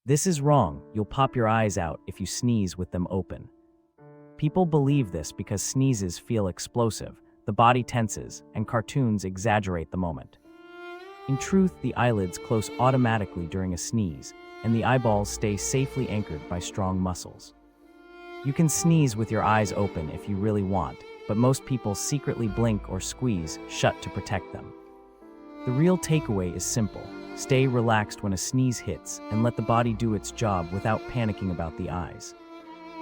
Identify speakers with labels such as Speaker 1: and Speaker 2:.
Speaker 1: This is wrong. You'll pop your eyes out if you sneeze with them open. People believe this because sneezes feel explosive, the body tenses, and cartoons exaggerate the moment. In truth, the eyelids close automatically during a sneeze, and the eyeballs stay safely anchored by strong muscles. You can sneeze with your eyes open if you really want, but most people secretly blink or squeeze shut to protect them. The real takeaway is simple. Stay relaxed when a sneeze hits and let the body do its job without panicking about the eyes.